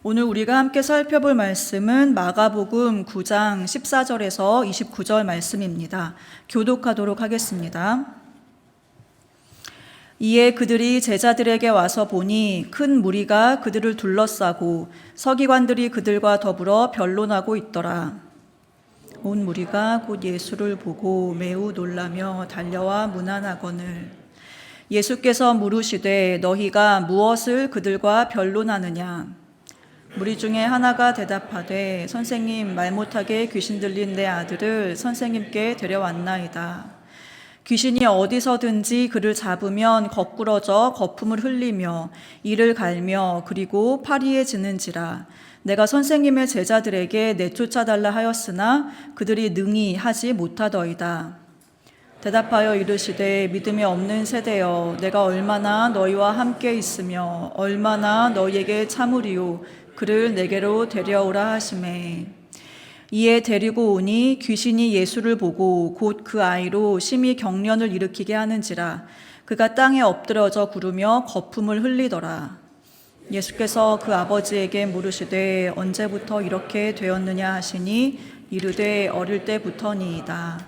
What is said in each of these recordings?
오늘 우리가 함께 살펴볼 말씀은 마가복음 9장 14절에서 29절 말씀입니다. 교독하도록 하겠습니다. 이에 그들이 제자들에게 와서 보니 큰 무리가 그들을 둘러싸고 서기관들이 그들과 더불어 변론하고 있더라. 온 무리가 곧 예수를 보고 매우 놀라며 달려와 문안하거늘 예수께서 물으시되 너희가 무엇을 그들과 변론하느냐? 무리 중에 하나가 대답하되 선생님, 말 못하게 귀신 들린 내 아들을 선생님께 데려왔나이다. 귀신이 어디서든지 그를 잡으면 거꾸러져 거품을 흘리며 이를 갈며 그리고 파리에 지는지라. 내가 선생님의 제자들에게 내쫓아달라 하였으나 그들이 능히 하지 못하더이다. 대답하여 이르시되 믿음이 없는 세대여, 내가 얼마나 너희와 함께 있으며 얼마나 너희에게 참으리요 그를 내게로 데려오라 하시매. 이에 데리고 오니 귀신이 예수를 보고 곧 그 아이로 심히 경련을 일으키게 하는지라. 그가 땅에 엎드러져 구르며 거품을 흘리더라. 예수께서 그 아버지에게 물으시되 언제부터 이렇게 되었느냐 하시니 이르되 어릴 때부터니이다.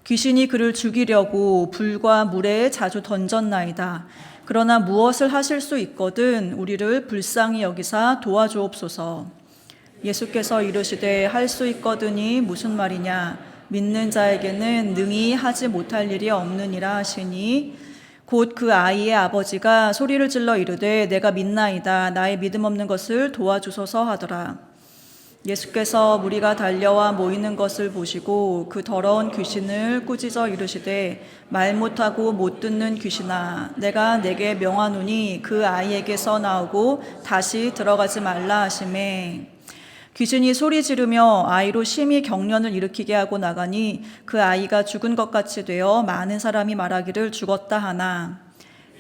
귀신이 그를 죽이려고 불과 물에 자주 던졌나이다. 그러나 무엇을 하실 수 있거든 우리를 불쌍히 여기사 도와주옵소서. 예수께서 이르시되 할 수 있거든이 무슨 말이냐? 믿는 자에게는 능히 하지 못할 일이 없느니라 하시니 곧 그 아이의 아버지가 소리를 질러 이르되 내가 믿나이다. 나의 믿음 없는 것을 도와주소서 하더라. 예수께서 무리가 달려와 모이는 것을 보시고 그 더러운 귀신을 꾸짖어 이르시되 말 못하고 못 듣는 귀신아, 내가 내게 명하노니 그 아이에게서 나오고 다시 들어가지 말라 하시매. 귀신이 소리 지르며 아이로 심히 경련을 일으키게 하고 나가니 그 아이가 죽은 것 같이 되어 많은 사람이 말하기를 죽었다 하나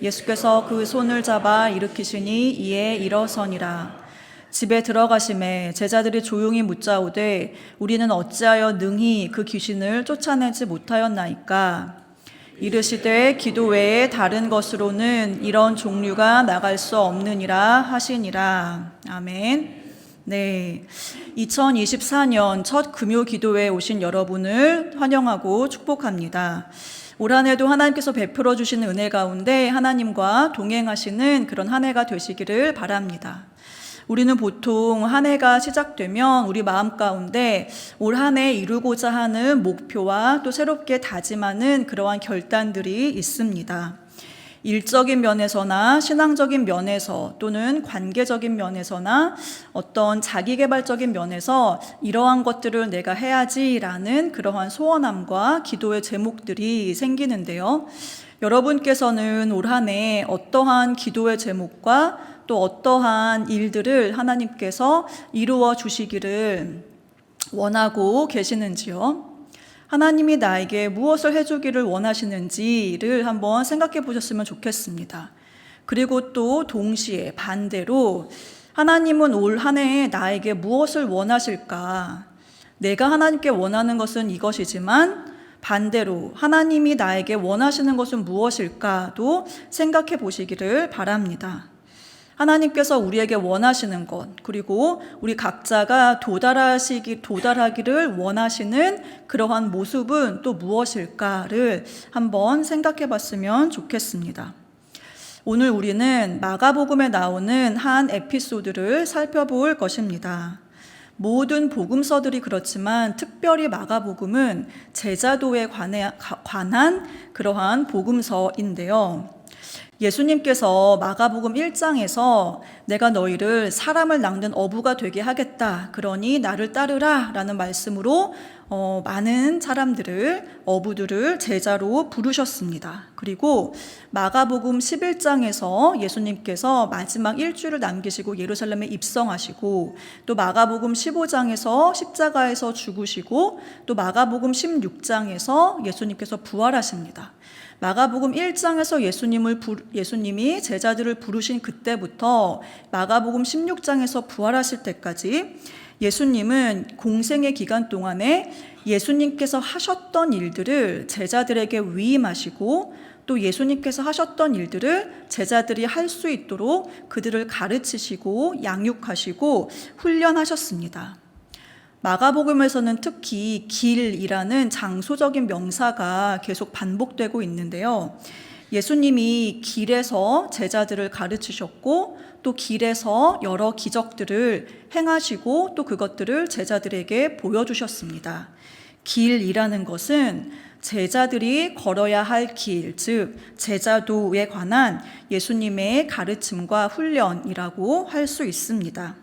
예수께서 그 손을 잡아 일으키시니 이에 일어서니라. 집에 들어가심에 제자들이 조용히 묻자오되 우리는 어찌하여 능히 그 귀신을 쫓아내지 못하였나이까? 이르시되 기도 외에 다른 것으로는 이런 종류가 나갈 수 없느니라 하시니라. 아멘. 네, 2024년 첫 금요 기도회에 오신 여러분을 환영하고 축복합니다. 올 한 해도 하나님께서 베풀어 주시는 은혜 가운데 하나님과 동행하시는 그런 한 해가 되시기를 바랍니다. 우리는 보통 한 해가 시작되면 우리 마음 가운데 올 한 해 이루고자 하는 목표와 또 새롭게 다짐하는 그러한 결단들이 있습니다. 일적인 면에서나 신앙적인 면에서 또는 관계적인 면에서나 어떤 자기개발적인 면에서 이러한 것들을 내가 해야지라는 그러한 소원함과 기도의 제목들이 생기는데요. 여러분께서는 올 한 해 어떠한 기도의 제목과 또 어떠한 일들을 하나님께서 이루어 주시기를 원하고 계시는지요? 하나님이 나에게 무엇을 해주기를 원하시는지를 한번 생각해 보셨으면 좋겠습니다. 그리고 또 동시에 반대로 하나님은 올 한 해에 나에게 무엇을 원하실까? 내가 하나님께 원하는 것은 이것이지만 반대로 하나님이 나에게 원하시는 것은 무엇일까도 생각해 보시기를 바랍니다. 하나님께서 우리에게 원하시는 것, 그리고 우리 각자가 도달하기를 원하시는 그러한 모습은 또 무엇일까를 한번 생각해 봤으면 좋겠습니다. 오늘 우리는 마가복음에 나오는 한 에피소드를 살펴볼 것입니다. 모든 복음서들이 그렇지만 특별히 마가복음은 제자도에 관한 그러한 복음서인데요. 예수님께서 마가복음 1장에서 내가 너희를 사람을 낚는 어부가 되게 하겠다. 그러니 나를 따르라 라는 말씀으로 많은 사람들을, 어부들을 제자로 부르셨습니다. 그리고 마가복음 11장에서 예수님께서 마지막 일주를 남기시고 예루살렘에 입성하시고 또 마가복음 15장에서 십자가에서 죽으시고 또 마가복음 16장에서 예수님께서 부활하십니다. 마가복음 1장에서 예수님이 제자들을 부르신 그때부터 마가복음 16장에서 부활하실 때까지 예수님은 공생의 기간 동안에 예수님께서 하셨던 일들을 제자들에게 위임하시고 또 예수님께서 하셨던 일들을 제자들이 할 수 있도록 그들을 가르치시고 양육하시고 훈련하셨습니다. 마가복음에서는 특히 길이라는 장소적인 명사가 계속 반복되고 있는데요. 예수님이 길에서 제자들을 가르치셨고 또 길에서 여러 기적들을 행하시고 또 그것들을 제자들에게 보여주셨습니다. 길이라는 것은 제자들이 걸어야 할 길, 즉 제자도에 관한 예수님의 가르침과 훈련이라고 할 수 있습니다.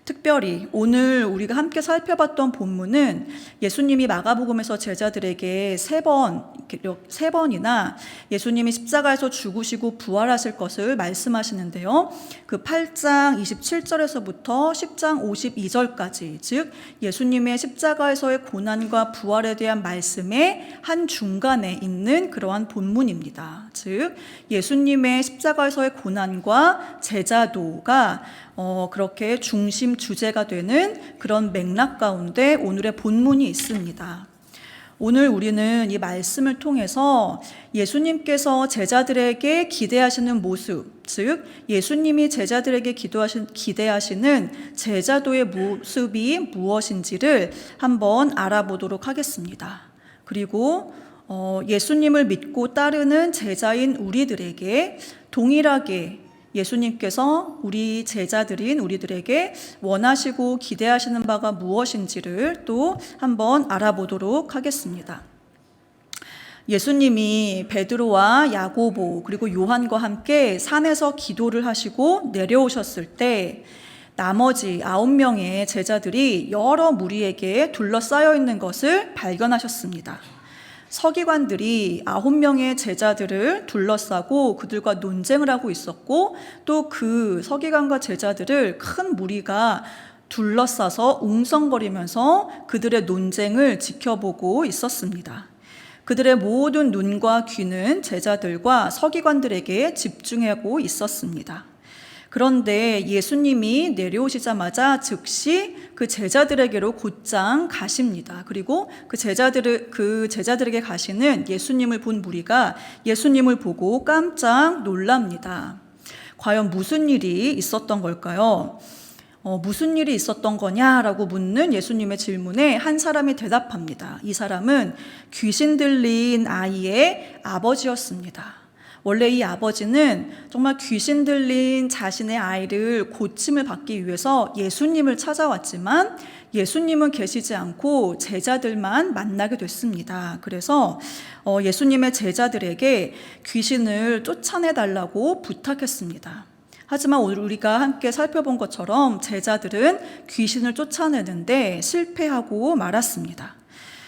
특별히 오늘 우리가 함께 살펴봤던 본문은 예수님이 마가복음에서 제자들에게 세 번이나 예수님이 십자가에서 죽으시고 부활하실 것을 말씀하시는데요. 그 8장 27절에서부터 10장 52절까지, 즉 예수님의 십자가에서의 고난과 부활에 대한 말씀의 한 중간에 있는 그러한 본문입니다. 즉 예수님의 십자가에서의 고난과 제자도가 그렇게 중심 주제가 되는 그런 맥락 가운데 오늘의 본문이 있습니다. 오늘 우리는 이 말씀을 통해서 예수님께서 제자들에게 기대하시는 모습, 즉 예수님이 제자들에게 기대하시는 제자도의 모습이 무엇인지를 한번 알아보도록 하겠습니다. 그리고 예수님을 믿고 따르는 제자인 우리들에게 동일하게 예수님께서 우리 제자들인 우리들에게 원하시고 기대하시는 바가 무엇인지를 또 한번 알아보도록 하겠습니다. 예수님이 베드로와 야고보 그리고 요한과 함께 산에서 기도를 하시고 내려오셨을 때 나머지 9명의 제자들이 여러 무리에게 둘러싸여 있는 것을 발견하셨습니다. 서기관들이 9명의 제자들을 둘러싸고 그들과 논쟁을 하고 있었고 또 그 서기관과 제자들을 큰 무리가 둘러싸서 웅성거리면서 그들의 논쟁을 지켜보고 있었습니다. 그들의 모든 눈과 귀는 제자들과 서기관들에게 집중하고 있었습니다. 그런데 예수님이 내려오시자마자 즉시 그 제자들에게로 곧장 가십니다. 그리고 그 제자들에게 가시는 예수님을 본 무리가 예수님을 보고 깜짝 놀랍니다. 과연 무슨 일이 있었던 걸까요? 무슨 일이 있었던 거냐라고 묻는 예수님의 질문에 한 사람이 대답합니다. 이 사람은 귀신 들린 아이의 아버지였습니다. 원래 이 아버지는 정말 귀신 들린 자신의 아이를 고침을 받기 위해서 예수님을 찾아왔지만 예수님은 계시지 않고 제자들만 만나게 됐습니다. 그래서 예수님의 제자들에게 귀신을 쫓아내달라고 부탁했습니다. 하지만 오늘 우리가 함께 살펴본 것처럼 제자들은 귀신을 쫓아내는데 실패하고 말았습니다.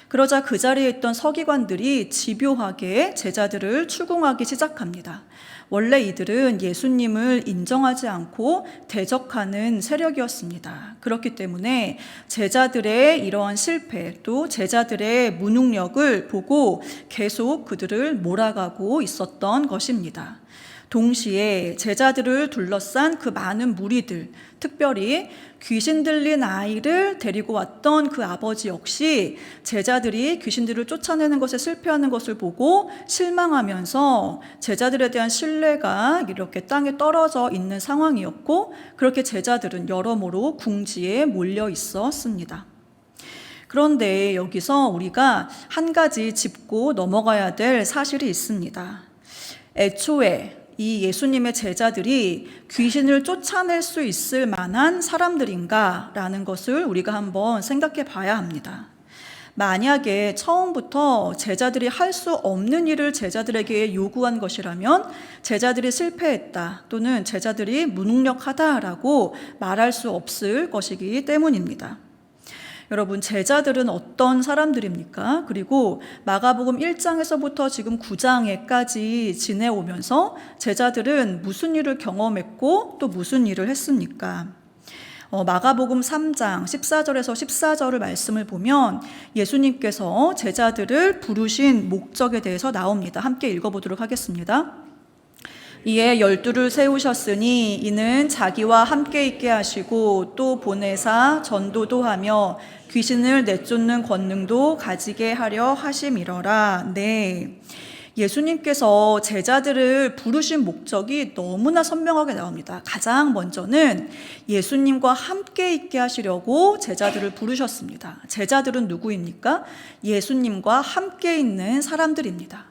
그러자 그 자리에 있던 서기관들이 집요하게 제자들을 추궁하기 시작합니다. 원래 이들은 예수님을 인정하지 않고 대적하는 세력이었습니다. 그렇기 때문에 제자들의 이러한 실패 또 제자들의 무능력을 보고 계속 그들을 몰아가고 있었던 것입니다. 동시에 제자들을 둘러싼 그 많은 무리들, 특별히 귀신 들린 아이를 데리고 왔던 그 아버지 역시 제자들이 귀신들을 쫓아내는 것에 실패하는 것을 보고 실망하면서 제자들에 대한 신뢰가 이렇게 땅에 떨어져 있는 상황이었고 그렇게 제자들은 여러모로 궁지에 몰려 있었습니다. 그런데 여기서 우리가 한 가지 짚고 넘어가야 될 사실이 있습니다. 애초에 이 예수님의 제자들이 귀신을 쫓아낼 수 있을 만한 사람들인가라는 것을 우리가 한번 생각해 봐야 합니다. 만약에 처음부터 제자들이 할 수 없는 일을 제자들에게 요구한 것이라면 제자들이 실패했다 또는 제자들이 무능력하다라고 말할 수 없을 것이기 때문입니다. 여러분, 제자들은 어떤 사람들입니까? 그리고 마가복음 1장에서부터 지금 9장에까지 지내오면서 제자들은 무슨 일을 경험했고 또 무슨 일을 했습니까? 마가복음 3장 14절에서 14절을 말씀을 보면 예수님께서 제자들을 부르신 목적에 대해서 나옵니다. 함께 읽어보도록 하겠습니다. 이에 12를 세우셨으니 이는 자기와 함께 있게 하시고 또 보내사 전도도 하며 귀신을 내쫓는 권능도 가지게 하려 하심이러라. 네. 예수님께서 제자들을 부르신 목적이 너무나 선명하게 나옵니다. 가장 먼저는 예수님과 함께 있게 하시려고 제자들을 부르셨습니다. 제자들은 누구입니까? 예수님과 함께 있는 사람들입니다.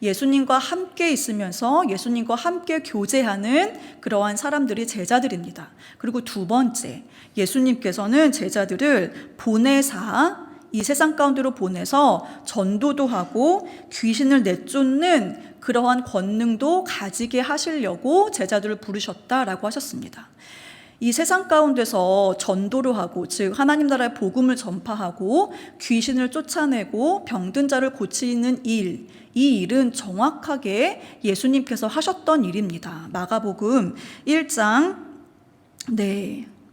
예수님과 함께 있으면서 예수님과 함께 교제하는 그러한 사람들이 제자들입니다. 그리고 두 번째, 예수님께서는 제자들을 보내사 이 세상 가운데로 보내서 전도도 하고 귀신을 내쫓는 그러한 권능도 가지게 하시려고 제자들을 부르셨다라고 하셨습니다. 이 세상 가운데서 전도를 하고, 즉 하나님 나라의 복음을 전파하고 귀신을 쫓아내고 병든 자를 고치는 일, 이 일은 정확하게 예수님께서 하셨던 일입니다. 마가복음 1장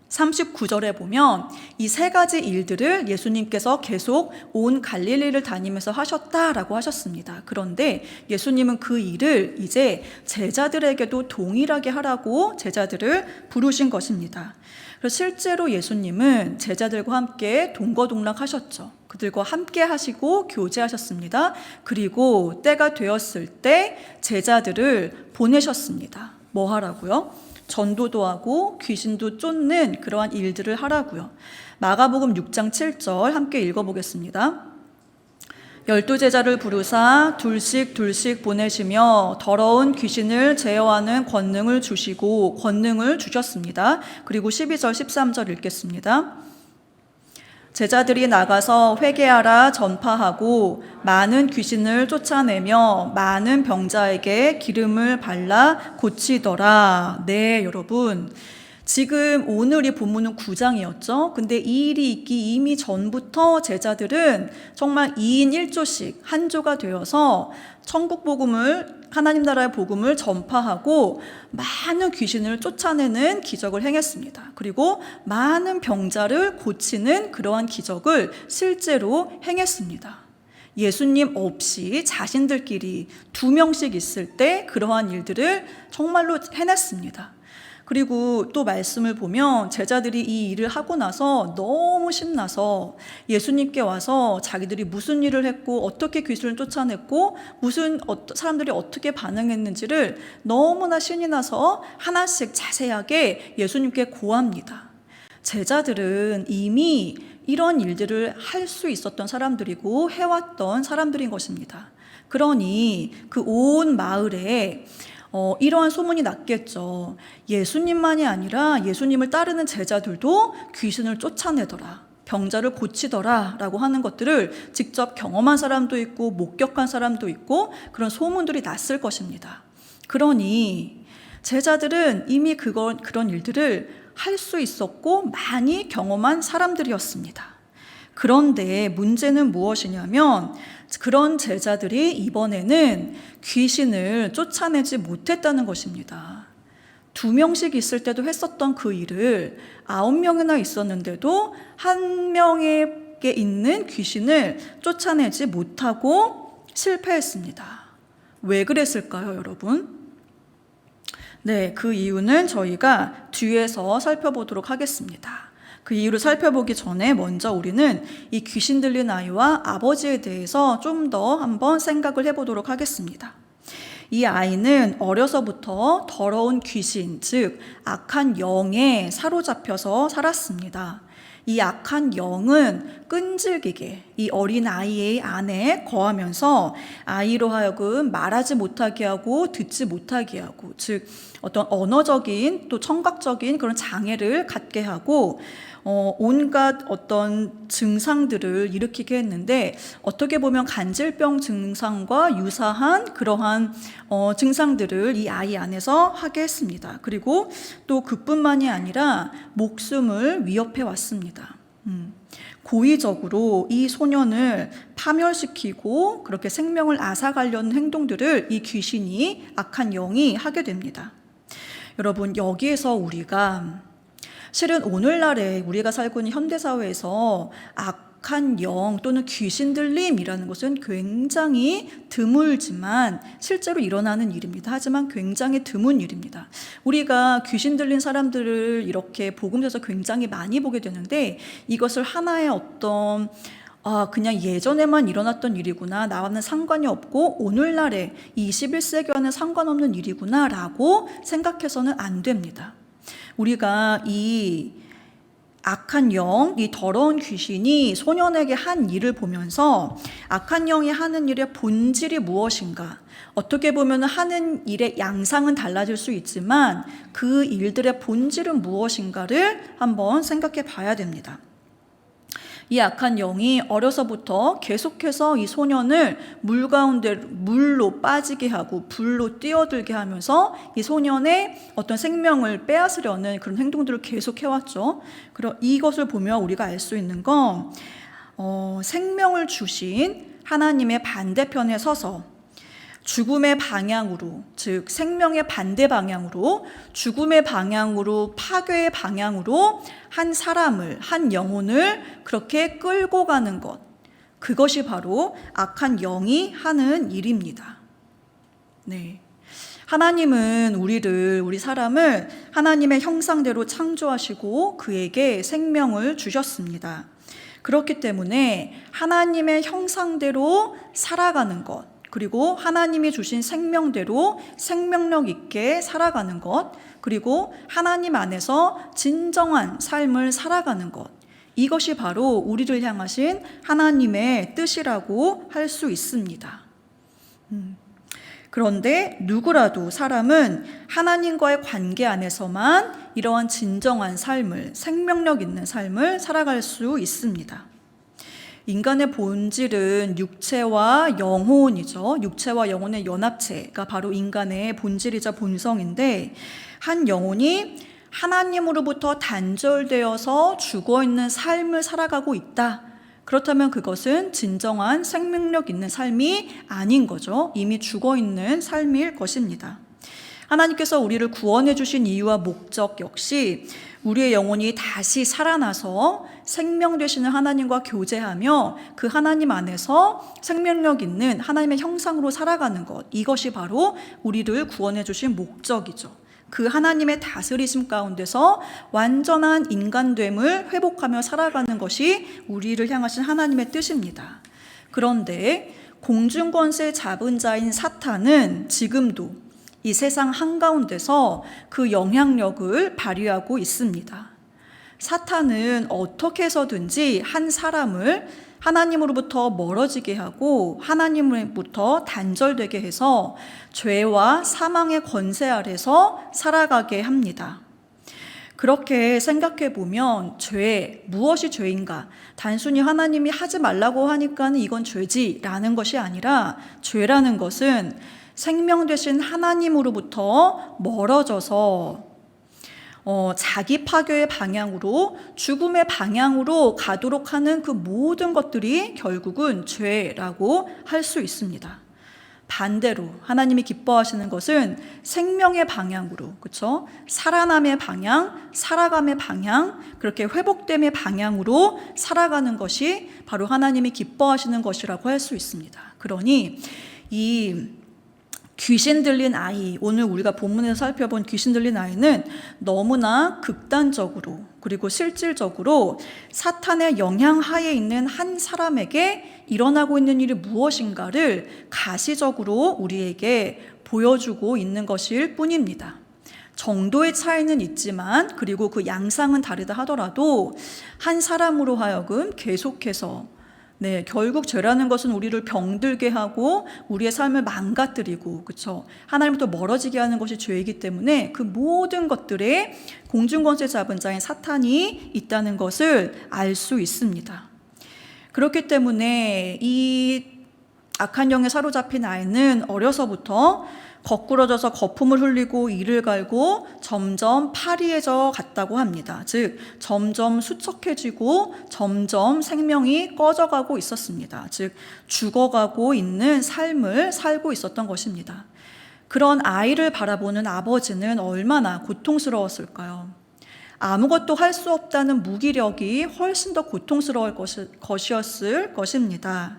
39절에 보면 이 세 가지 일들을 예수님께서 계속 온 갈릴리를 다니면서 하셨다라고 하셨습니다. 그런데 예수님은 그 일을 이제 제자들에게도 동일하게 하라고 제자들을 부르신 것입니다. 그래서 실제로 예수님은 제자들과 함께 동거동락하셨죠. 그들과 함께 하시고 교제하셨습니다. 그리고 때가 되었을 때 제자들을 보내셨습니다. 뭐 하라고요? 전도도 하고 귀신도 쫓는 그러한 일들을 하라고요. 마가복음 6장 7절 함께 읽어보겠습니다. 12제자를 부르사 둘씩 보내시며 더러운 귀신을 제어하는 권능을 주시고 권능을 주셨습니다. 그리고 12절 13절 읽겠습니다. 제자들이 나가서 회개하라 전파하고 많은 귀신을 쫓아내며 많은 병자에게 기름을 발라 고치더라. 네, 여러분. 지금 오늘 이 본문은 9장이었죠. 근데 이 일이 있기 이미 전부터 제자들은 정말 2인 1조씩 한 조가 되어서 천국 복음을, 하나님 나라의 복음을 전파하고 많은 귀신을 쫓아내는 기적을 행했습니다. 그리고 많은 병자를 고치는 그러한 기적을 실제로 행했습니다. 예수님 없이 자신들끼리 2명씩 있을 때 그러한 일들을 정말로 해냈습니다. 그리고 또 말씀을 보면 제자들이 이 일을 하고 나서 너무 신나서 예수님께 와서 자기들이 무슨 일을 했고 어떻게 귀신을 쫓아냈고 사람들이 어떻게 반응했는지를 너무나 신이 나서 하나씩 자세하게 예수님께 고합니다. 제자들은 이미 이런 일들을 할 수 있었던 사람들이고 해왔던 사람들인 것입니다. 그러니 그 온 마을에 이러한 소문이 났겠죠. 예수님만이 아니라 예수님을 따르는 제자들도 귀신을 쫓아내더라, 병자를 고치더라 라고 하는 것들을 직접 경험한 사람도 있고 목격한 사람도 있고 그런 소문들이 났을 것입니다. 그러니 제자들은 이미 그런 일들을 할 수 있었고 많이 경험한 사람들이었습니다. 그런데 문제는 무엇이냐면 그런 제자들이 이번에는 귀신을 쫓아내지 못했다는 것입니다. 2명씩 있을 때도 했었던 그 일을 9명이나 있었는데도 1명에게 있는 귀신을 쫓아내지 못하고 실패했습니다. 왜 그랬을까요, 여러분? 네, 그 이유는 저희가 뒤에서 살펴보도록 하겠습니다. 그 이유를 살펴보기 전에 먼저 우리는 이 귀신 들린 아이와 아버지에 대해서 좀 더 한번 생각을 해보도록 하겠습니다. 이 아이는 어려서부터 더러운 귀신, 즉 악한 영에 사로잡혀서 살았습니다. 이 악한 영은 끈질기게 이 어린 아이의 안에 거하면서 아이로 하여금 말하지 못하게 하고 듣지 못하게 하고, 즉 어떤 언어적인 또 청각적인 그런 장애를 갖게 하고 온갖 어떤 증상들을 일으키게 했는데, 어떻게 보면 간질병 증상과 유사한 그러한 증상들을 이 아이 안에서 하게 했습니다. 그리고 또 그뿐만이 아니라 목숨을 위협해 왔습니다. 고의적으로 이 소년을 파멸시키고 그렇게 생명을 앗아가려는 행동들을 이 귀신이, 악한 영이 하게 됩니다. 여러분, 여기에서 우리가 실은 오늘날에 우리가 살고 있는 현대사회에서 악한 영 또는 귀신 들림이라는 것은 굉장히 드물지만 실제로 일어나는 일입니다. 하지만 굉장히 드문 일입니다. 우리가 귀신 들린 사람들을 이렇게 복음에서 굉장히 많이 보게 되는데 이것을 하나의 어떤 그냥 예전에만 일어났던 일이구나, 나와는 상관이 없고 오늘날에 21세기와는 상관없는 일이구나 라고 생각해서는 안 됩니다. 우리가 이 악한 영, 이 더러운 귀신이 소년에게 한 일을 보면서 악한 영이 하는 일의 본질이 무엇인가, 어떻게 보면 하는 일의 양상은 달라질 수 있지만 그 일들의 본질은 무엇인가를 한번 생각해 봐야 됩니다. 이 악한 영이 어려서부터 계속해서 이 소년을 물 가운데 물로 빠지게 하고 불로 뛰어들게 하면서 이 소년의 어떤 생명을 빼앗으려는 그런 행동들을 계속 해왔죠. 그리고 이것을 보면 우리가 알 수 있는 건 생명을 주신 하나님의 반대편에 서서 죽음의 방향으로, 즉 생명의 반대 방향으로, 죽음의 방향으로, 파괴의 방향으로 한 사람을, 한 영혼을 그렇게 끌고 가는 것, 그것이 바로 악한 영이 하는 일입니다. 네. 하나님은 우리 사람을 하나님의 형상대로 창조하시고 그에게 생명을 주셨습니다. 그렇기 때문에 하나님의 형상대로 살아가는 것, 그리고 하나님이 주신 생명대로 생명력 있게 살아가는 것, 그리고 하나님 안에서 진정한 삶을 살아가는 것, 이것이 바로 우리를 향하신 하나님의 뜻이라고 할 수 있습니다. 그런데 누구라도 사람은 하나님과의 관계 안에서만 이러한 진정한 삶을, 생명력 있는 삶을 살아갈 수 있습니다. 인간의 본질은 육체와 영혼이죠. 육체와 영혼의 연합체가 바로 인간의 본질이자 본성인데, 한 영혼이 하나님으로부터 단절되어서 죽어있는 삶을 살아가고 있다. 그렇다면 그것은 진정한 생명력 있는 삶이 아닌 거죠. 이미 죽어있는 삶일 것입니다. 하나님께서 우리를 구원해 주신 이유와 목적 역시 우리의 영혼이 다시 살아나서 생명 되시는 하나님과 교제하며 그 하나님 안에서 생명력 있는 하나님의 형상으로 살아가는 것, 이것이 바로 우리를 구원해 주신 목적이죠. 그 하나님의 다스리심 가운데서 완전한 인간됨을 회복하며 살아가는 것이 우리를 향하신 하나님의 뜻입니다. 그런데 공중권세 잡은 자인 사탄은 지금도 이 세상 한가운데서 그 영향력을 발휘하고 있습니다. 사탄은 어떻게 해서든지 한 사람을 하나님으로부터 멀어지게 하고 하나님으로부터 단절되게 해서 죄와 사망의 권세 아래서 살아가게 합니다. 그렇게 생각해 보면 무엇이 죄인가? 단순히 하나님이 하지 말라고 하니까는 이건 죄지라는 것이 아니라, 죄라는 것은 생명 되신 하나님으로부터 멀어져서 자기 파괴의 방향으로, 죽음의 방향으로 가도록 하는 그 모든 것들이 결국은 죄라고 할 수 있습니다. 반대로 하나님이 기뻐하시는 것은 생명의 방향으로, 그렇죠? 살아남의 방향, 살아감의 방향, 그렇게 회복됨의 방향으로 살아가는 것이 바로 하나님이 기뻐하시는 것이라고 할 수 있습니다. 그러니 이 귀신 들린 아이, 오늘 우리가 본문에서 살펴본 귀신 들린 아이는 너무나 극단적으로, 그리고 실질적으로 사탄의 영향하에 있는 한 사람에게 일어나고 있는 일이 무엇인가를 가시적으로 우리에게 보여주고 있는 것일 뿐입니다. 정도의 차이는 있지만, 그리고 그 양상은 다르다 하더라도 한 사람으로 하여금 계속해서 결국 죄라는 것은 우리를 병들게 하고 우리의 삶을 망가뜨리고, 그렇죠? 하나님부터 멀어지게 하는 것이 죄이기 때문에 그 모든 것들에 공중권세 잡은 자인 사탄이 있다는 것을 알 수 있습니다. 그렇기 때문에 이 악한 영에 사로잡힌 아이는 어려서부터 거꾸러져서 거품을 흘리고 이를 갈고 점점 파리해져 갔다고 합니다. 즉 점점 수척해지고 점점 생명이 꺼져가고 있었습니다. 즉 죽어가고 있는 삶을 살고 있었던 것입니다. 그런 아이를 바라보는 아버지는 얼마나 고통스러웠을까요? 아무것도 할 수 없다는 무기력이 훨씬 더 고통스러울 것이었을 것입니다.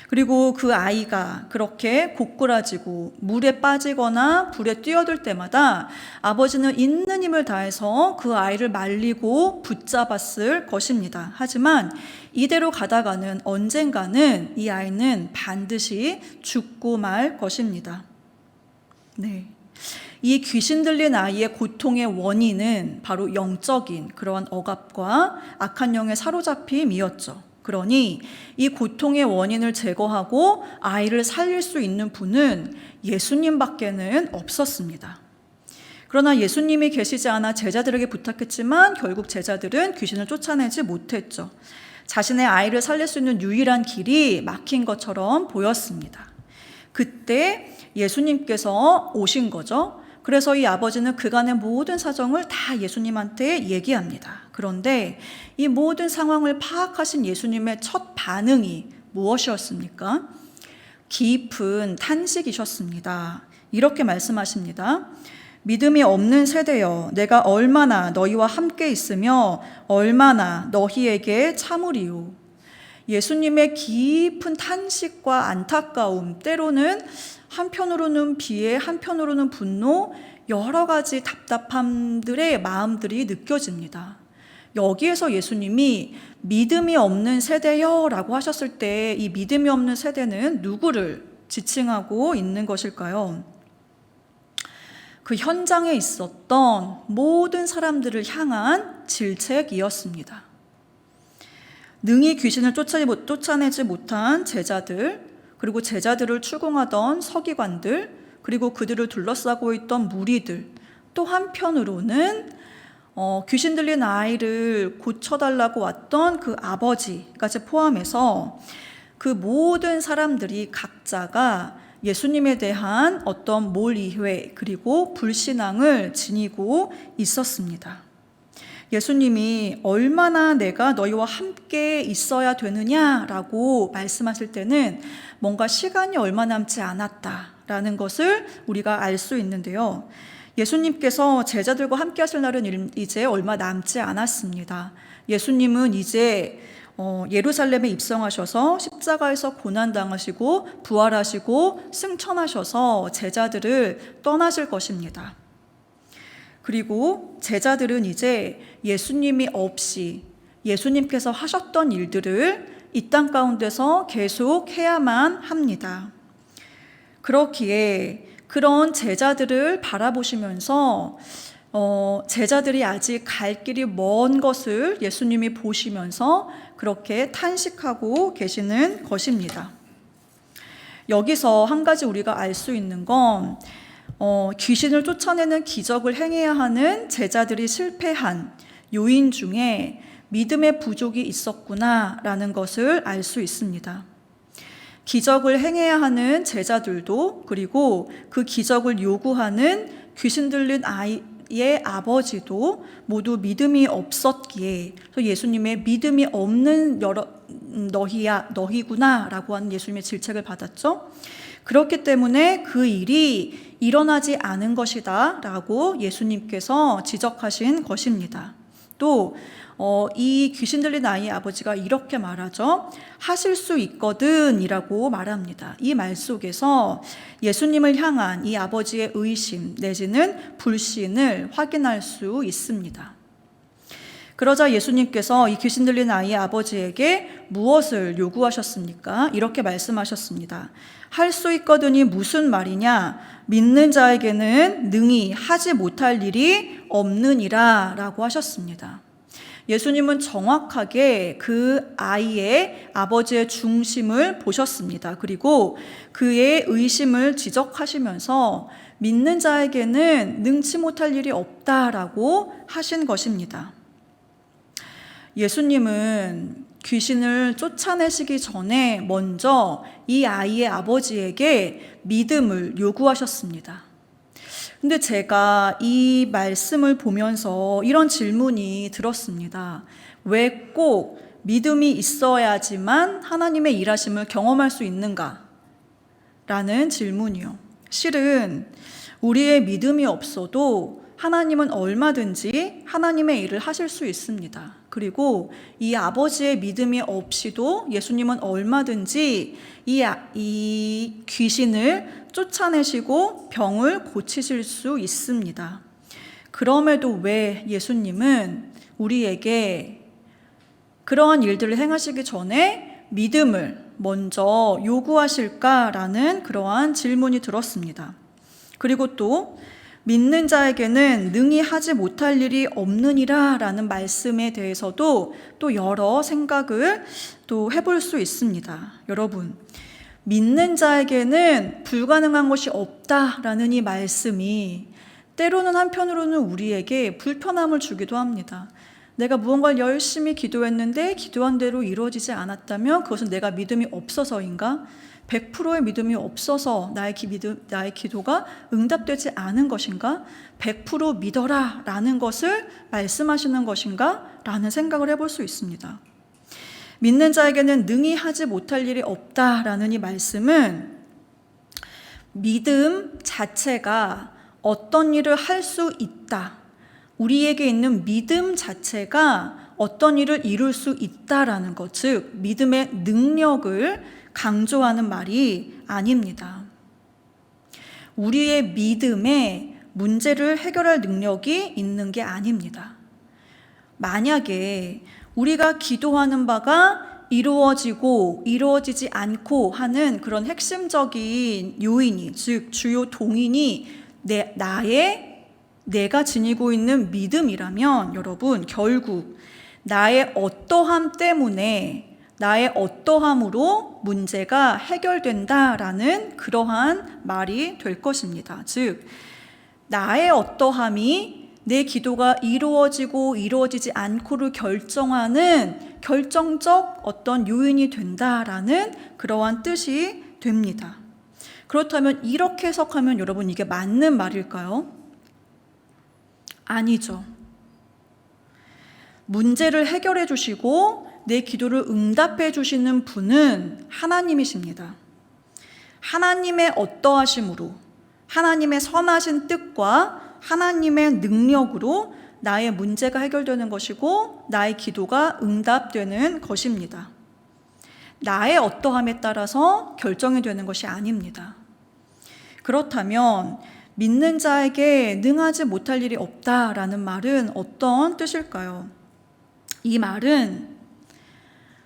그리고 그 아이가 그렇게 고꾸라지고 물에 빠지거나 불에 뛰어들 때마다 아버지는 있는 힘을 다해서 그 아이를 말리고 붙잡았을 것입니다. 하지만 이대로 가다가는 언젠가는 이 아이는 반드시 죽고 말 것입니다. 네. 이 귀신 들린 아이의 고통의 원인은 바로 영적인 그러한 억압과 악한 영에 사로잡힘이었죠. 그러니 이 고통의 원인을 제거하고 아이를 살릴 수 있는 분은 예수님밖에는 없었습니다. 그러나 예수님이 계시지 않아 제자들에게 부탁했지만 결국 제자들은 귀신을 쫓아내지 못했죠. 자신의 아이를 살릴 수 있는 유일한 길이 막힌 것처럼 보였습니다. 그때 예수님께서 오신 거죠. 그래서 이 아버지는 그간의 모든 사정을 다 예수님한테 얘기합니다. 그런데 이 모든 상황을 파악하신 예수님의 첫 반응이 무엇이었습니까? 깊은 탄식이셨습니다. 이렇게 말씀하십니다. 믿음이 없는 세대여, 내가 얼마나 너희와 함께 있으며 얼마나 너희에게 참으리요. 예수님의 깊은 탄식과 안타까움, 때로는 한편으로는 비애, 한편으로는 분노, 여러 가지 답답함들의 마음들이 느껴집니다. 여기에서 예수님이 믿음이 없는 세대여 라고 하셨을 때 이 믿음이 없는 세대는 누구를 지칭하고 있는 것일까요? 그 현장에 있었던 모든 사람들을 향한 질책이었습니다. 능히 귀신을 쫓아내지 못한 제자들, 그리고 제자들을 추궁하던 서기관들, 그리고 그들을 둘러싸고 있던 무리들, 또 한편으로는 귀신 들린 아이를 고쳐달라고 왔던 그 아버지까지 포함해서 그 모든 사람들이 각자가 예수님에 대한 어떤 몰이회 그리고 불신앙을 지니고 있었습니다. 예수님이 얼마나 내가 너희와 함께 있어야 되느냐라고 말씀하실 때는 뭔가 시간이 얼마 남지 않았다라는 것을 우리가 알 수 있는데요. 예수님께서 제자들과 함께 하실 날은 이제 얼마 남지 않았습니다. 예수님은 이제 예루살렘에 입성하셔서 십자가에서 고난당하시고 부활하시고 승천하셔서 제자들을 떠나실 것입니다. 그리고 제자들은 이제 예수님이 없이 예수님께서 하셨던 일들을 이 땅 가운데서 계속 해야만 합니다. 그렇기에 그런 제자들을 바라보시면서 제자들이 아직 갈 길이 먼 것을 예수님이 보시면서 그렇게 탄식하고 계시는 것입니다. 여기서 한 가지 우리가 알 수 있는 건 귀신을 쫓아내는 기적을 행해야 하는 제자들이 실패한 요인 중에 믿음의 부족이 있었구나라는 것을 알 수 있습니다. 기적을 행해야 하는 제자들도, 그리고 그 기적을 요구하는 귀신 들린 아이의 아버지도 모두 믿음이 없었기에 예수님의 믿음이 없는 너희구나 라고 하는 예수님의 질책을 받았죠. 그렇기 때문에 그 일이 일어나지 않은 것이다 라고 예수님께서 지적하신 것입니다. 또 이 귀신 들린 아이의 아버지가 이렇게 말하죠. 하실 수 있거든 이라고 말합니다. 이 말 속에서 예수님을 향한 이 아버지의 의심 내지는 불신을 확인할 수 있습니다. 그러자 예수님께서 이 귀신 들린 아이의 아버지에게 무엇을 요구하셨습니까? 이렇게 말씀하셨습니다. 할 수 있거든이 무슨 말이냐? 믿는 자에게는 능히 하지 못할 일이 없느니라 라고 하셨습니다. 예수님은 정확하게 그 아이의 아버지의 중심을 보셨습니다. 그리고 그의 의심을 지적하시면서 믿는 자에게는 능치 못할 일이 없다라고 하신 것입니다. 예수님은 귀신을 쫓아내시기 전에 먼저 이 아이의 아버지에게 믿음을 요구하셨습니다. 근데 제가 이 말씀을 보면서 이런 질문이 들었습니다. 왜 꼭 믿음이 있어야지만 하나님의 일하심을 경험할 수 있는가? 라는 질문이요. 실은 우리의 믿음이 없어도 하나님은 얼마든지 하나님의 일을 하실 수 있습니다. 그리고 이 아버지의 믿음이 없이도 예수님은 얼마든지 이 귀신을 쫓아내시고 병을 고치실 수 있습니다. 그럼에도 왜 예수님은 우리에게 그러한 일들을 행하시기 전에 믿음을 먼저 요구하실까라는 그러한 질문이 들었습니다. 그리고 또 믿는 자에게는 능히 하지 못할 일이 없느니라 라는 말씀에 대해서도 또 여러 생각을 또 해볼 수 있습니다. 여러분, 믿는 자에게는 불가능한 것이 없다라는 이 말씀이 때로는 한편으로는 우리에게 불편함을 주기도 합니다. 내가 무언가를 열심히 기도했는데 기도한 대로 이루어지지 않았다면 그것은 내가 믿음이 없어서인가? 100%의 믿음이 없어서 나의 기도가 응답되지 않은 것인가? 100% 믿어라 라는 것을 말씀하시는 것인가? 라는 생각을 해볼 수 있습니다. 믿는 자에게는 능히 하지 못할 일이 없다라는 이 말씀은 믿음 자체가 어떤 일을 할 수 있다. 우리에게 있는 믿음 자체가 어떤 일을 이룰 수 있다라는 것, 즉 믿음의 능력을 강조하는 말이 아닙니다. 우리의 믿음에 문제를 해결할 능력이 있는 게 아닙니다. 만약에 우리가 기도하는 바가 이루어지고 이루어지지 않고 하는 그런 핵심적인 요인이, 즉 주요 동인이 내가 지니고 있는 믿음이라면 여러분, 결국 나의 어떠함 때문에 나의 어떠함으로 문제가 해결된다라는 그러한 말이 될 것입니다. 즉 나의 어떠함이 내 기도가 이루어지고 이루어지지 않고를 결정하는 결정적 어떤 요인이 된다라는 그러한 뜻이 됩니다. 그렇다면 이렇게 해석하면 여러분, 이게 맞는 말일까요? 아니죠. 문제를 해결해 주시고 내 기도를 응답해 주시는 분은 하나님이십니다. 하나님의 어떠하심으로, 하나님의 선하신 뜻과 하나님의 능력으로 나의 문제가 해결되는 것이고 나의 기도가 응답되는 것입니다. 나의 어떠함에 따라서 결정이 되는 것이 아닙니다. 그렇다면 믿는 자에게 능하지 못할 일이 없다라는 말은 어떤 뜻일까요? 이 말은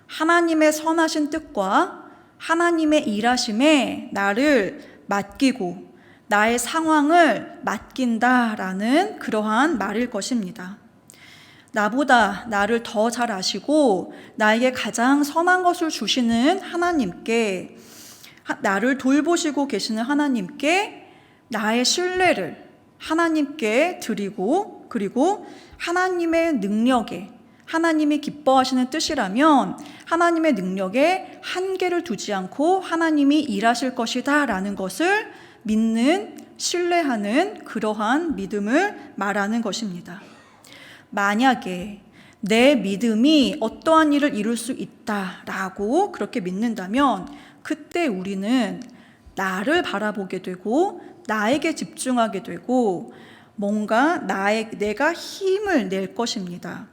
하나님의 선하신 뜻과 하나님의 일하심에 나를 맡기고 나의 상황을 맡긴다라는 그러한 말일 것입니다. 나보다 나를 더 잘 아시고 나에게 가장 선한 것을 주시는 하나님께, 나를 돌보시고 계시는 하나님께 나의 신뢰를 하나님께 드리고, 그리고 하나님의 능력에, 하나님이 기뻐하시는 뜻이라면 하나님의 능력에 한계를 두지 않고 하나님이 일하실 것이다 라는 것을 믿는, 신뢰하는 그러한 믿음을 말하는 것입니다. 만약에 내 믿음이 어떠한 일을 이룰 수 있다라고 그렇게 믿는다면 그때 우리는 나를 바라보게 되고 나에게 집중하게 되고 뭔가 내가 힘을 낼 것입니다.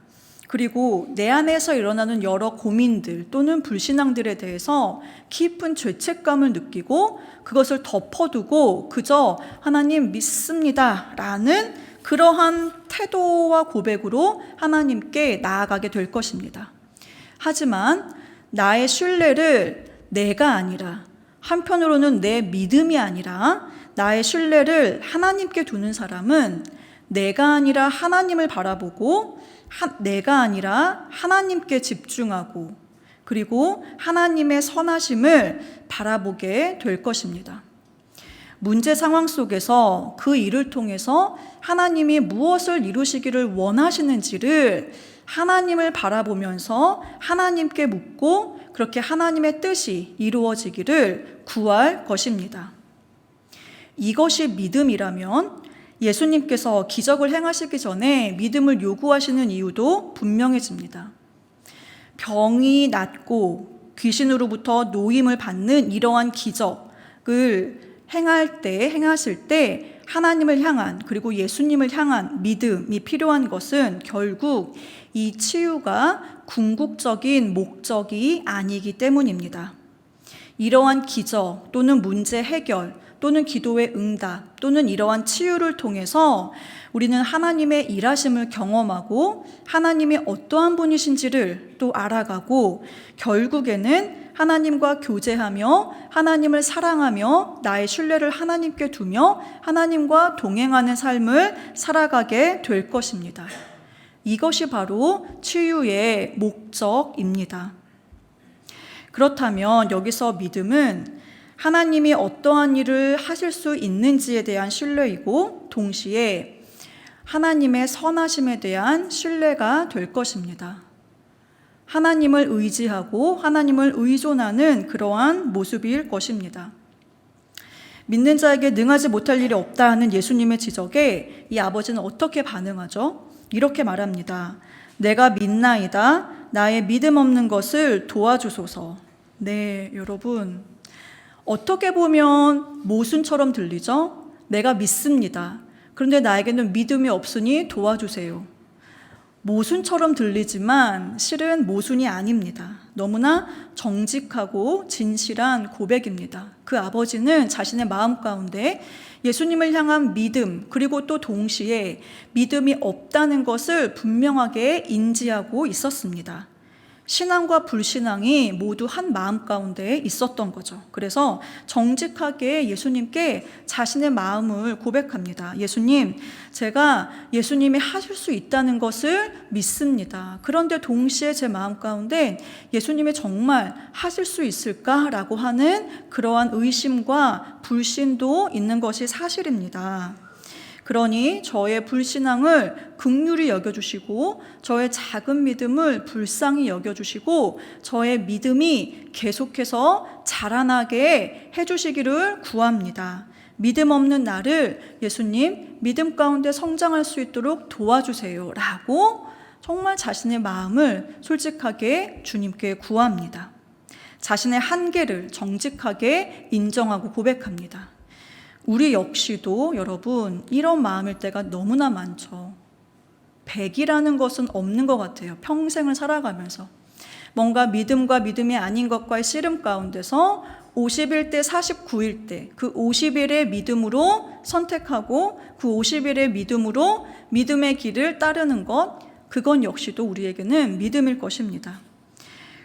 그리고 내 안에서 일어나는 여러 고민들 또는 불신앙들에 대해서 깊은 죄책감을 느끼고 그것을 덮어두고 그저 하나님 믿습니다 라는 그러한 태도와 고백으로 하나님께 나아가게 될 것입니다. 하지만 나의 신뢰를 내가 아니라, 한편으로는 내 믿음이 아니라 나의 신뢰를 하나님께 두는 사람은 내가 아니라 하나님을 바라보고 내가 아니라 하나님께 집중하고 그리고 하나님의 선하심을 바라보게 될 것입니다. 문제 상황 속에서 그 일을 통해서 하나님이 무엇을 이루시기를 원하시는지를 하나님을 바라보면서 하나님께 묻고 그렇게 하나님의 뜻이 이루어지기를 구할 것입니다. 이것이 믿음이라면 예수님께서 기적을 행하시기 전에 믿음을 요구하시는 이유도 분명해집니다. 병이 낫고 귀신으로부터 노임을 받는 이러한 기적을 행하실 때 하나님을 향한 그리고 예수님을 향한 믿음이 필요한 것은 결국 이 치유가 궁극적인 목적이 아니기 때문입니다. 이러한 기적 또는 문제 해결 또는 기도의 응답 또는 이러한 치유를 통해서 우리는 하나님의 일하심을 경험하고 하나님이 어떠한 분이신지를 또 알아가고 결국에는 하나님과 교제하며 하나님을 사랑하며 나의 신뢰를 하나님께 두며 하나님과 동행하는 삶을 살아가게 될 것입니다. 이것이 바로 치유의 목적입니다. 그렇다면 여기서 믿음은 하나님이 어떠한 일을 하실 수 있는지에 대한 신뢰이고 동시에 하나님의 선하심에 대한 신뢰가 될 것입니다. 하나님을 의지하고 하나님을 의존하는 그러한 모습일 것입니다. 믿는 자에게 능하지 못할 일이 없다 하는 예수님의 지적에 이 아버지는 어떻게 반응하죠? 이렇게 말합니다. 내가 믿나이다. 나의 믿음 없는 것을 도와주소서. 네, 여러분. 어떻게 보면 모순처럼 들리죠? 내가 믿습니다. 그런데 나에게는 믿음이 없으니 도와주세요. 모순처럼 들리지만 실은 모순이 아닙니다. 너무나 정직하고 진실한 고백입니다. 그 아버지는 자신의 마음 가운데 예수님을 향한 믿음 그리고 또 동시에 믿음이 없다는 것을 분명하게 인지하고 있었습니다. 신앙과 불신앙이 모두 한 마음 가운데 있었던 거죠. 그래서 정직하게 예수님께 자신의 마음을 고백합니다. 예수님, 제가 예수님이 하실 수 있다는 것을 믿습니다. 그런데 동시에 제 마음 가운데 예수님이 정말 하실 수 있을까라고 하는 그러한 의심과 불신도 있는 것이 사실입니다. 그러니 저의 불신앙을 긍휼히 여겨주시고 저의 작은 믿음을 불쌍히 여겨주시고 저의 믿음이 계속해서 자라나게 해주시기를 구합니다. 믿음 없는 나를 예수님 믿음 가운데 성장할 수 있도록 도와주세요 라고 정말 자신의 마음을 솔직하게 주님께 구합니다. 자신의 한계를 정직하게 인정하고 고백합니다. 우리 역시도 여러분 이런 마음일 때가 너무나 많죠. 100이라는 것은 없는 것 같아요. 평생을 살아가면서 뭔가 믿음과 믿음이 아닌 것과의 씨름 가운데서 50일 때 49일 때 그 50일의 믿음으로 선택하고 그 50일의 믿음으로 믿음의 길을 따르는 것, 그건 역시도 우리에게는 믿음일 것입니다.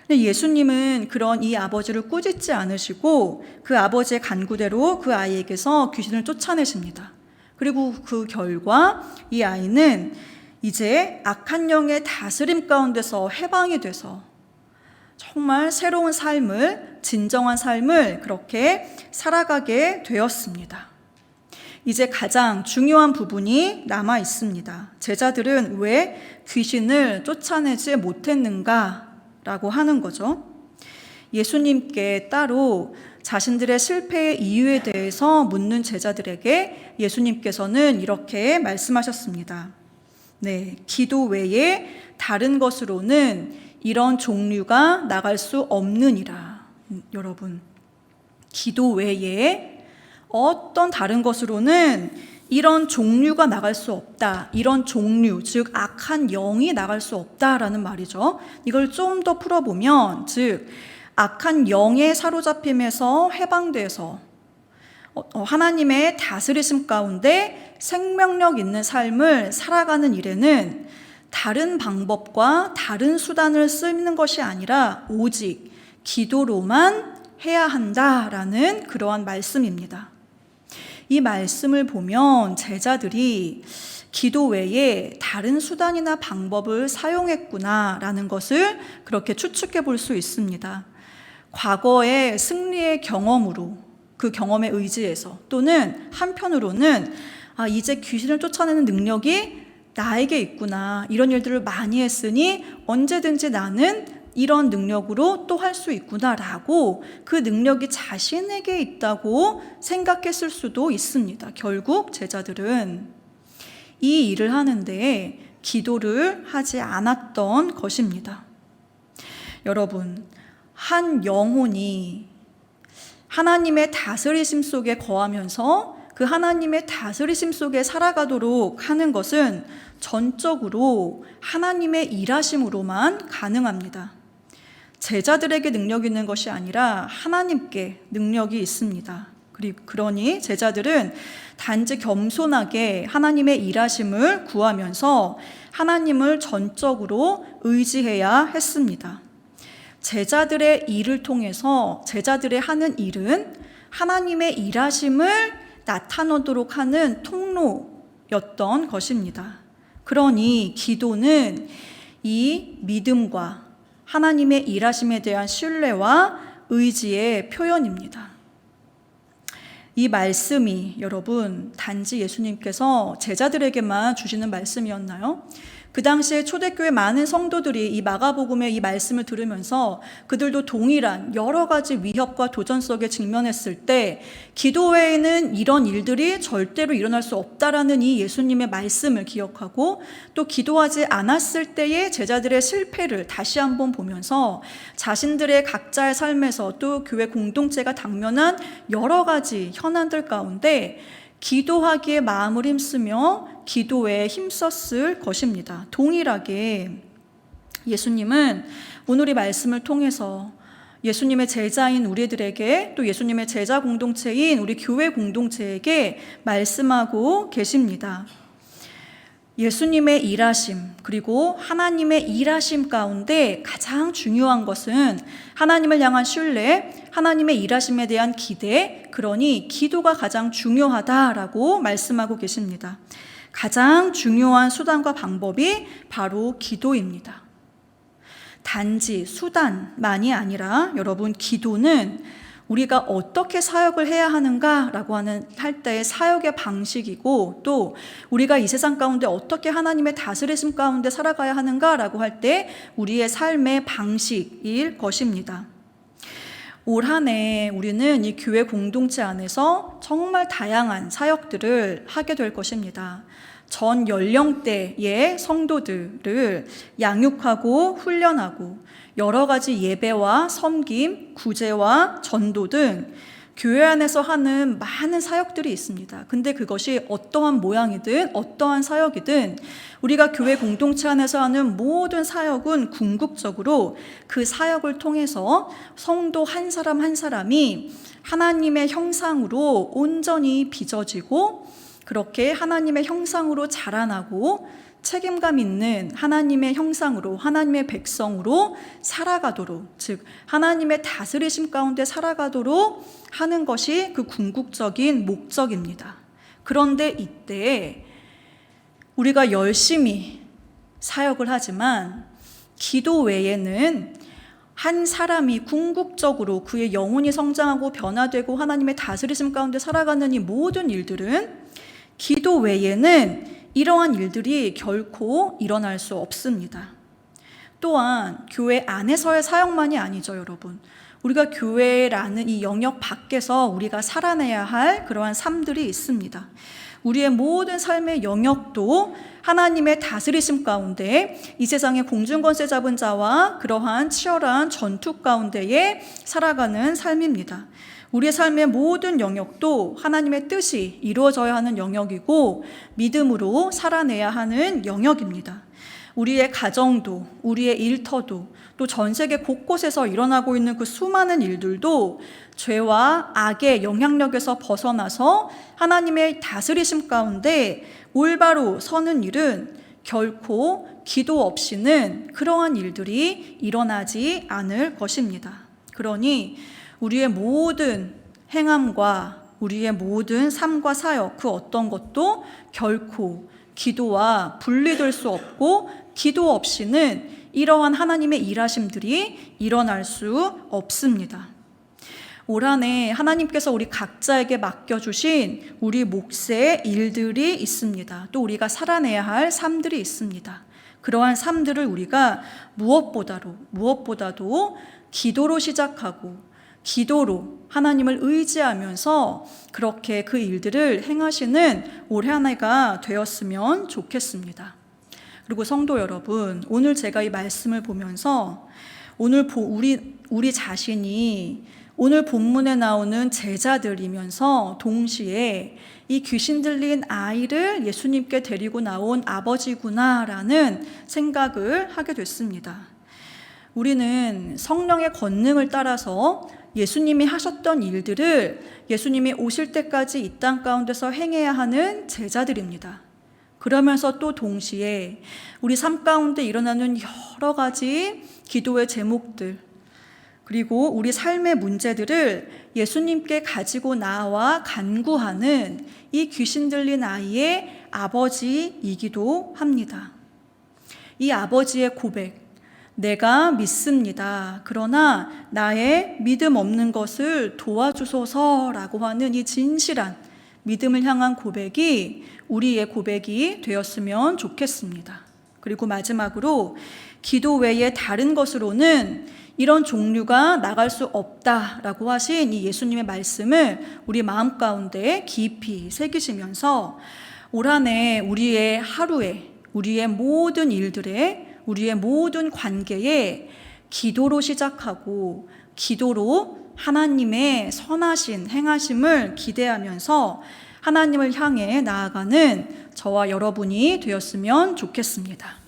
근데 예수님은 그런 이 아버지를 꾸짖지 않으시고 그 아버지의 간구대로 그 아이에게서 귀신을 쫓아내십니다. 그리고 그 결과 이 아이는 이제 악한 영의 다스림 가운데서 해방이 돼서 정말 새로운 삶을, 진정한 삶을 그렇게 살아가게 되었습니다. 이제 가장 중요한 부분이 남아 있습니다. 제자들은 왜 귀신을 쫓아내지 못했는가? 라고 하는 거죠. 예수님께 따로 자신들의 실패의 이유에 대해서 묻는 제자들에게 예수님께서는 이렇게 말씀하셨습니다. 네, 기도 외에 다른 것으로는 이런 종류가 나갈 수 없느니라. 여러분, 기도 외에 어떤 다른 것으로는 이런 종류가 나갈 수 없다. 이런 종류, 즉 악한 영이 나갈 수 없다라는 말이죠. 이걸 좀 더 풀어보면, 즉 악한 영의 사로잡힘에서 해방돼서 하나님의 다스리심 가운데 생명력 있는 삶을 살아가는 일에는 다른 방법과 다른 수단을 쓰는 것이 아니라 오직 기도로만 해야 한다라는 그러한 말씀입니다. 이 말씀을 보면 제자들이 기도 외에 다른 수단이나 방법을 사용했구나라는 것을 그렇게 추측해 볼 수 있습니다. 과거의 승리의 경험으로, 그 경험에 의지해서, 또는 한편으로는 이제 귀신을 쫓아내는 능력이 나에게 있구나, 이런 일들을 많이 했으니 언제든지 나는 이런 능력으로 또 할 수 있구나라고 그 능력이 자신에게 있다고 생각했을 수도 있습니다. 결국 제자들은 이 일을 하는데 기도를 하지 않았던 것입니다. 여러분, 한 영혼이 하나님의 다스리심 속에 거하면서 그 하나님의 다스리심 속에 살아가도록 하는 것은 전적으로 하나님의 일하심으로만 가능합니다. 제자들에게 능력이 있는 것이 아니라 하나님께 능력이 있습니다. 그러니 제자들은 단지 겸손하게 하나님의 일하심을 구하면서 하나님을 전적으로 의지해야 했습니다. 제자들의 일을 통해서 제자들의 하는 일은 하나님의 일하심을 나타내도록 하는 통로였던 것입니다. 그러니 기도는 이 믿음과 하나님의 일하심에 대한 신뢰와 의지의 표현입니다. 이 말씀이 여러분 단지 예수님께서 제자들에게만 주시는 말씀이었나요? 그 당시에 초대교회 많은 성도들이 이 마가복음의 이 말씀을 들으면서 그들도 동일한 여러 가지 위협과 도전 속에 직면했을 때 기도 외에는 이런 일들이 절대로 일어날 수 없다라는 이 예수님의 말씀을 기억하고 또 기도하지 않았을 때의 제자들의 실패를 다시 한번 보면서 자신들의 각자의 삶에서 또 교회 공동체가 당면한 여러 가지 현안들 가운데 기도하기에 마음을 힘쓰며 기도에 힘썼을 것입니다. 동일하게 예수님은 오늘 이 말씀을 통해서 예수님의 제자인 우리들에게 또 예수님의 제자 공동체인 우리 교회 공동체에게 말씀하고 계십니다. 예수님의 일하심 그리고 하나님의 일하심 가운데 가장 중요한 것은 하나님을 향한 신뢰, 하나님의 일하심에 대한 기대, 그러니 기도가 가장 중요하다라고 말씀하고 계십니다. 가장 중요한 수단과 방법이 바로 기도입니다. 단지 수단만이 아니라 여러분 기도는 우리가 어떻게 사역을 해야 하는가라고 할 때의 사역의 방식이고 또 우리가 이 세상 가운데 어떻게 하나님의 다스리심 가운데 살아가야 하는가라고 할 때 우리의 삶의 방식일 것입니다. 올 한 해 우리는 이 교회 공동체 안에서 정말 다양한 사역들을 하게 될 것입니다. 전 연령대의 성도들을 양육하고 훈련하고 여러 가지 예배와 섬김, 구제와 전도 등 교회 안에서 하는 많은 사역들이 있습니다. 근데 그것이 어떠한 모양이든 어떠한 사역이든 우리가 교회 공동체 안에서 하는 모든 사역은 궁극적으로 그 사역을 통해서 성도 한 사람 한 사람이 하나님의 형상으로 온전히 빚어지고 그렇게 하나님의 형상으로 자라나고 책임감 있는 하나님의 형상으로 하나님의 백성으로 살아가도록 즉 하나님의 다스리심 가운데 살아가도록 하는 것이 그 궁극적인 목적입니다. 그런데 이때 우리가 열심히 사역을 하지만 기도 외에는 한 사람이 궁극적으로 그의 영혼이 성장하고 변화되고 하나님의 다스리심 가운데 살아가는 이 모든 일들은 기도 외에는 이러한 일들이 결코 일어날 수 없습니다. 또한 교회 안에서의 사역만이 아니죠, 여러분. 우리가 교회라는 이 영역 밖에서 우리가 살아내야 할 그러한 삶들이 있습니다. 우리의 모든 삶의 영역도 하나님의 다스리심 가운데 이 세상의 공중권세 잡은 자와 그러한 치열한 전투 가운데에 살아가는 삶입니다. 우리의 삶의 모든 영역도 하나님의 뜻이 이루어져야 하는 영역이고 믿음으로 살아내야 하는 영역입니다. 우리의 가정도 우리의 일터도 또 전 세계 곳곳에서 일어나고 있는 그 수많은 일들도 죄와 악의 영향력에서 벗어나서 하나님의 다스리심 가운데 올바로 서는 일은 결코 기도 없이는 그러한 일들이 일어나지 않을 것입니다. 그러니 우리의 모든 행함과 우리의 모든 삶과 사역 그 어떤 것도 결코 기도와 분리될 수 없고 기도 없이는 이러한 하나님의 일하심들이 일어날 수 없습니다. 올 한 해 하나님께서 우리 각자에게 맡겨주신 우리 몫의 일들이 있습니다. 또 우리가 살아내야 할 삶들이 있습니다. 그러한 삶들을 우리가 무엇보다도 기도로 시작하고 기도로 하나님을 의지하면서 그렇게 그 일들을 행하시는 올해 한 해가 되었으면 좋겠습니다. 그리고 성도 여러분, 오늘 제가 이 말씀을 보면서 오늘 우리 자신이 오늘 본문에 나오는 제자들이면서 동시에 이 귀신 들린 아이를 예수님께 데리고 나온 아버지구나라는 생각을 하게 됐습니다. 우리는 성령의 권능을 따라서 예수님이 하셨던 일들을 예수님이 오실 때까지 이 땅 가운데서 행해야 하는 제자들입니다. 그러면서 또 동시에 우리 삶 가운데 일어나는 여러 가지 기도의 제목들, 그리고 우리 삶의 문제들을 예수님께 가지고 나와 간구하는 이 귀신 들린 아이의 아버지이기도 합니다. 이 아버지의 고백, 내가 믿습니다. 그러나 나의 믿음 없는 것을 도와주소서라고 하는 이 진실한 믿음을 향한 고백이 우리의 고백이 되었으면 좋겠습니다. 그리고 마지막으로 기도 외에 다른 것으로는 이런 종류가 나갈 수 없다라고 하신 이 예수님의 말씀을 우리 마음 가운데 깊이 새기시면서 올 한 해 우리의 하루에, 우리의 모든 일들에, 우리의 모든 관계에 기도로 시작하고 기도로 하나님의 선하신 행하심을 기대하면서 하나님을 향해 나아가는 저와 여러분이 되었으면 좋겠습니다.